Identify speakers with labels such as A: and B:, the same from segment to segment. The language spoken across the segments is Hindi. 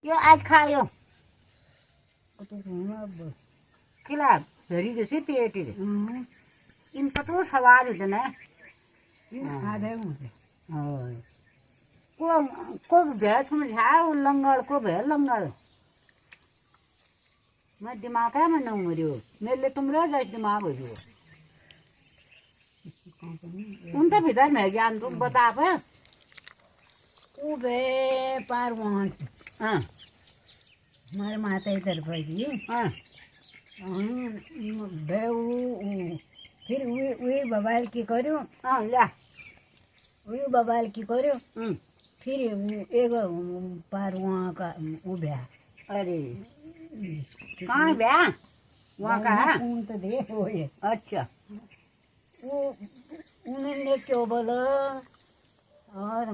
A: यो आज खायो
B: अब
A: खिला भेरी जैसे पेट इन कतो सवार हुँदैन
B: खाँदै हुन्छ
A: को भ्या छुम झ्याउ लङ्गड को भ्या लङ्गड मैं दिमाग है मैं नहीं मरियो मेरे लिए तुम रह जाए दिमाग हो जो उनका भीतर मैं ज्ञान तुम बता पे
B: ऊ बे पार वहाँ
A: हाँ
B: हमारे माता की तरफ की
A: हाँ
B: बे ऊ फिर वही बबाल की करो
A: हाँ ला
B: वही बबाल की करो फिर एक पार वहाँ का वो ब्या
A: अरे कहाँ ब्या वहाँ का है
B: कौन तो दे वो ये
A: अच्छा
B: वो उन्होंने क्यों बोला और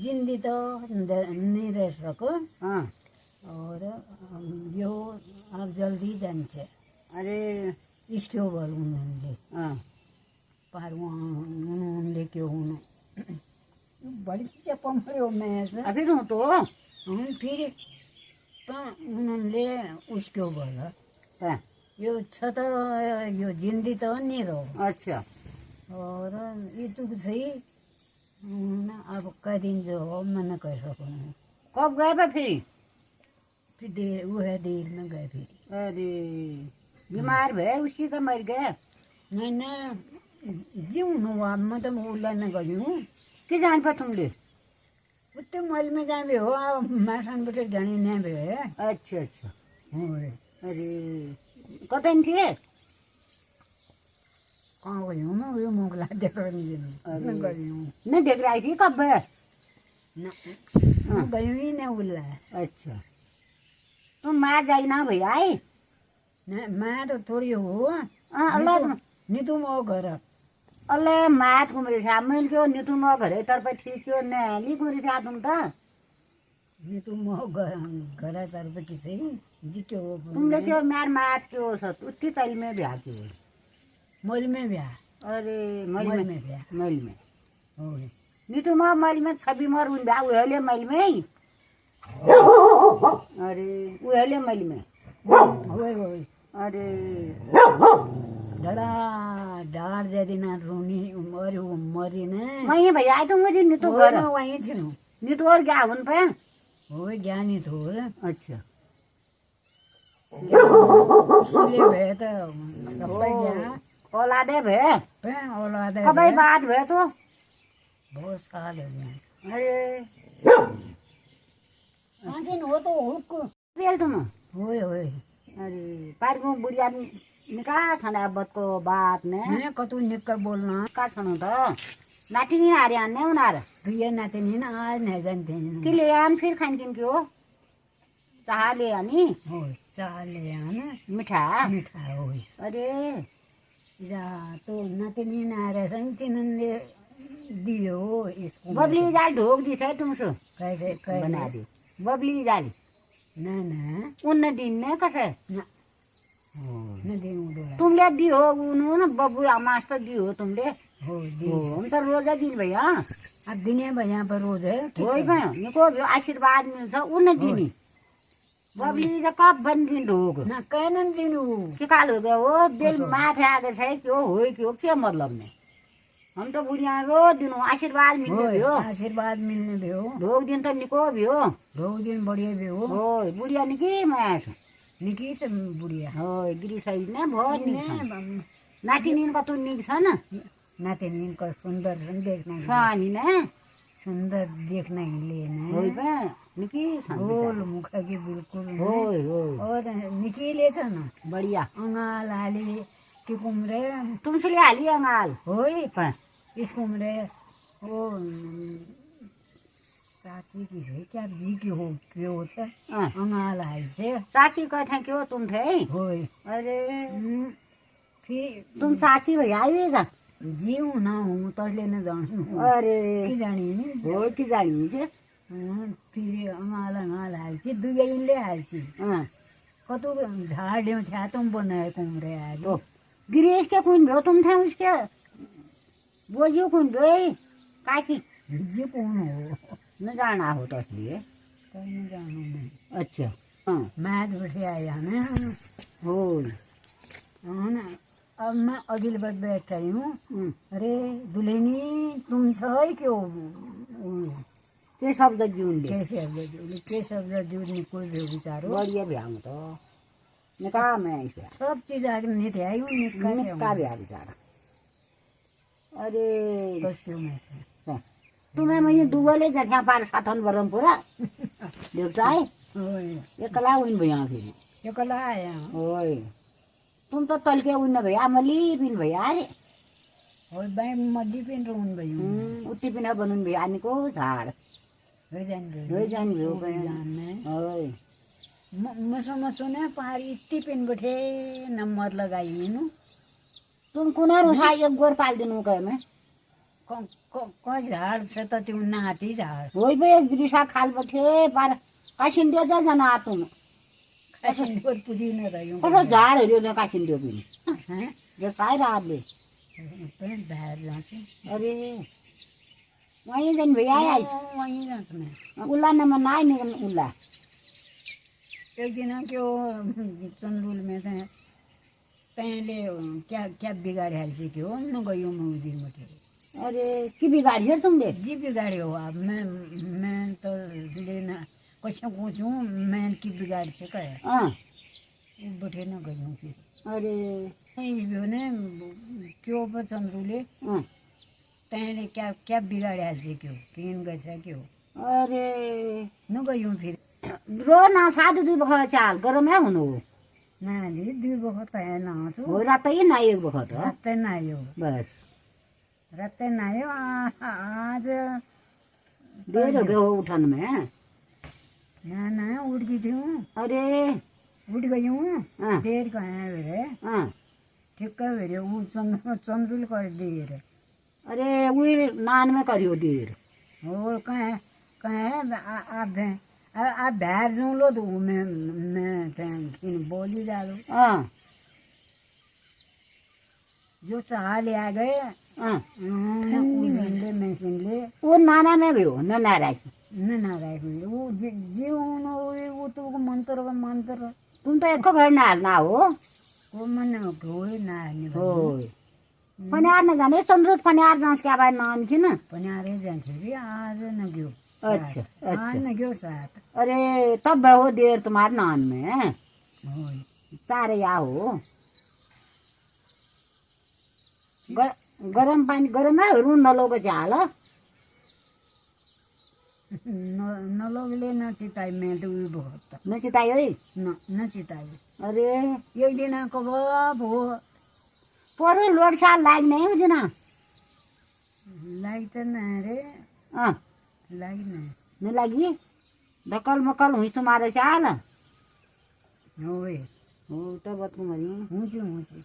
B: जिंदगी तो नहीं रह सको
A: हाँ
B: और यो आप जल्दी जान से
A: अरे
B: इसको बोल उन्होंने
A: हाँ
B: पर वहाँ उन्होंने क्यों बड़ी चपम हो मैं से
A: अभी तो
B: हम फिर उन्होंने उसको बोला
A: हाँ,
B: यो छ तो यो जिंदगी तो नहीं रहो
A: अच्छा
B: और ये तो सही अब कई दिन जो हो मैं कह सकूँ
A: कब गए बे फिर
B: देर वो है देर में गए फिर
A: अरे बीमार भे उसी का मर गए
B: नहीं जीव हुआ मतलब उल्ला न गयूँ
A: के जान पा तुमले
B: उतने मल में जाए हो मासान बटे जाने नहीं बे
A: अच्छा अच्छा
B: होए
A: अरे कतन थिए
B: कहाँ गयूँ मैं वो मोगला देखो नहीं गयूँ
A: नहीं देख रही थी कब बे
B: ना गयूँ ही नहीं उल्ला
A: अच्छा तुम मार जाई ना भैया आई
B: ना मैं तो थोड़ी हो
A: अल्लाह
B: नहीं तुम वो घर
A: अल्लाह मात कुमरे छा मिल क्यों नहीं तुम घरे तर पे ठीक क्यों नहीं ली कुमरे छा तुम तो
B: नहीं तुम वो घर तरफ किसे जी क्यों
A: तुमने क्यों मार मात क्यों सत उतनी तल में ब्याह क्यों
B: मल में ब्याह
A: अरे
B: मल
A: मल
B: में ब्याह
A: मल में
B: होए
A: नहीं तुम मल में छवि मर उन ब्याह उहले मल में ही अरे उहले मल में
B: होए होए
A: अरे
B: डरा डार जदी ना रोनी मरी ने
A: वही भैया आई तुम मुझे नहीं तो घर
B: वहीं थी
A: नहीं तो और क्या उन पे
B: होए ज्ञानी थो
A: अच्छा
B: इसलिए भे तो कपे गया
A: औलादे भे
B: पे औलाद
A: कब बात भे तो
B: बहुत साल हो गए
A: अरे
B: आखिर हो तो हुक
A: बेल तुम
B: होए होए
A: अरे पार को बुढ़िया निकाह छना बत को बात ने
B: मैं कतु निकल बोलना
A: का छनु त नाटी नहीं आ रहे ने उनार
B: प्रिय नाते नहीं ना आज नहीं जानते हैं
A: कि ले आन फिर खान किन क्यों चाह ले आनी
B: हो चाल ले आना
A: मिठा
B: मिठा होए
A: अरे
B: जा तो नाते नहीं ना रहे संतिनंदे दियो इसको
A: बबली जाल ढोक दी से तुमसे
B: कैसे
A: बना दी बबली जाल
B: ना ना
A: उन दिन ने कसे
B: ना न दिनु
A: तुमले दी हो उन्हों ना बबू आमास तो दी हो तुमले
B: हो दी
A: हम तो रोजा दिन भैया
B: अब दिने भैया पर रोज है
A: होई भैया निको आशीर्वाद मिल्छ उन दिनी बबली तो कब बन दिन ढोक
B: ना कहन दिनु
A: के काल हो गया वो दिल माथे आगे छै क्यों होई क्यों के मतलब ने हम तो बुढ़िया रो दिनु आशीर्वाद मिल्ने भयो
B: आशीर्वाद मिलने भी हो
A: ढोक दिन तो निको भयो
B: 2 दिन बढ़िया भी हो
A: होय बुढ़िया निकी मास
B: निकी से बुढ़िया
A: होय गिरी सही ने बहुत निक नाति निन कतो निक छ न
B: नाते नीन को सुंदर देखना
A: सानी ने
B: सुंदर देखने के लिए
A: होय
B: ना
A: बे निकी
B: गोल मुख की बिल्कुल
A: होय होय
B: और निकीले छ न
A: बढ़िया
B: अंगाल हाली कि कुमरे
A: तुमसे ले आली अंगाल
B: होई
A: प
B: इस कुमरे वो चाची की है क्या जी की हो क्यों छे अंगाल हाल से
A: चाची कहते क्यों तुम थे
B: होई
A: अरे
B: फिर
A: तुम चाची भई आइएगा
B: जी हूँ ना हूँ तसले न जानु
A: अरे
B: की जानी
A: हो कि जानी जे
B: फिर अंगाल हाल्छ दुईले हाल्छ कतो झाड़ ड्यू था तुम बनाए कुमरे आज
A: ओ गिरीश के कुन भ्यो तुम थे उसके बोझियो कुन भ्यो काकी
B: जी कौन हो
A: न जाना हो तो इसलिए
B: कहीं जानो मैं
A: अच्छा हाँ
B: मैच बैठे आया ना
A: हो
B: हाँ ना अब मैं अगिल बद बैठ रही हूँ अरे दुल्हनी तुम सही क्यों
A: के शब्द जिउनले
B: के शब्द दूध निकल जो बिचारो
A: बढ़िया भ्याङ त निका में आइस
B: सब चीज आगे नहीं थे आई हूँ
A: निका भ्या बिचारा अरे
B: बस क्यों मैं से
A: तुम्हें मैं दुगले जथ्या पार साथन बरम पूरा देवता है
B: ओए
A: ये कला उन भैया फिर
B: ये कला आया
A: ओए तुम तो तल के उन भैया मली पिन भैया अरे
B: ओए भाई मड्डी पिन रहूं भाई
A: उट्टी पिन बनून भैया नि को झाड़
B: हो जान
A: भ्यो
B: जानने
A: ओए
B: मसो सुने पारी इतनी पिन बैठे नंबर लगाई नु
A: तुम कुना रुसा एक गोर पाल दिनु कहे मैं
B: को झाड़ से तो तू नाती झाड़
A: होई बे एक दिशा खाल बथे पर काशिन दे जा जना तुम
B: ऐसे पर पूजी न रही हूं
A: कतो झाड़ हेर्यो न काशिन दे पिन
B: हैं
A: जो साइ रातले
B: पेट बाहर जासे
A: अरे वहीं जन भैया आई
B: वहीं जास में
A: उल्ला न मन नाइ नि उल्ला
B: एक दिन क्यों चंद्रुल में थे पहले क्या क्या बिगाड़ हाल से क्यों न गयो मैं उस दिन मटे
A: अरे की बिगाड़ी तुमने
B: जी बिगाड़े हो आप मैं तो लेना कुछ पूछूं मैं की बिगाड़ से कहे
A: हाँ
B: बैठे न गई फिर
A: अरे
B: ने क्यों पर चंद्रुले
A: हाँ
B: तैने क्या क्या बिगाड़े हाल से क्यों किन गए क्यों
A: अरे
B: न गई फिर
A: रो ना साधु दुई बखत चाल गरम है हुनु
B: नाली दुई बखत है नाचो
A: हो रातै ना एक बखत हो
B: रात नायो
A: बस
B: रात नायो आज
A: देर हो गयो उठन में
B: ना उठ गई थी
A: अरे
B: उठ गई हूँ
A: हाँ।
B: देर का है मेरे
A: हाँ
B: ठिक्क मेरे वो चंद्रुल कर देर
A: अरे उही नान में करियो देर
B: और कहें आप बाहर जाऊँ लो तो मैं बोली डालू
A: हाँ
B: जो चाह ले आ गए
A: हाँ
B: मैं ले
A: वो नाना में भी हो न नाराज
B: ना राखी वो वो तो मंत्र
A: तुम तो एक घर ना हाल्ना हो
B: वो मन हो ना
A: हो पनियार न जाने संरोज पनियार जान्छ क्या भाइ नान किन
B: पनियारे जान्छ कि आज न गयो
A: अच्छा
B: आज न गयो साथ
A: अरे तब हो देर तुम्हारे नान में
B: हो
A: चारे या हो गरम पानी गरम है रू नलोगे चाल
B: न लोगले न चिताई मैं तो भी बहुत
A: न चितायो
B: न चिताई
A: अरे
B: एक दिन को हो
A: पर लोड साल लाग्ने हुँदैन
B: लाग त न रे
A: अँ
B: लाग न
A: न लागि ढकल मकल हुँस तुम्हारे चाल
B: होए
A: हो त बतकुमरी
B: हुन्छ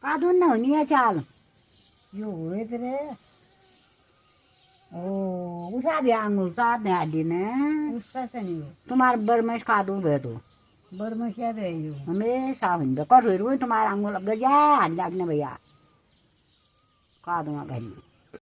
A: कादुन न हुने चाल
B: यो होए त रे
A: ओ उठा दिया आंगुर साथ ने आदि ने
B: उसका से नहीं हो
A: तुम्हारे बरमेश कादू भे तो
B: बरमसिया रहे यो
A: हमेशा हुन्छ कठहरू तुम्हारे आंगुर गजा हाल लाग्ने भैया कादूमा घरी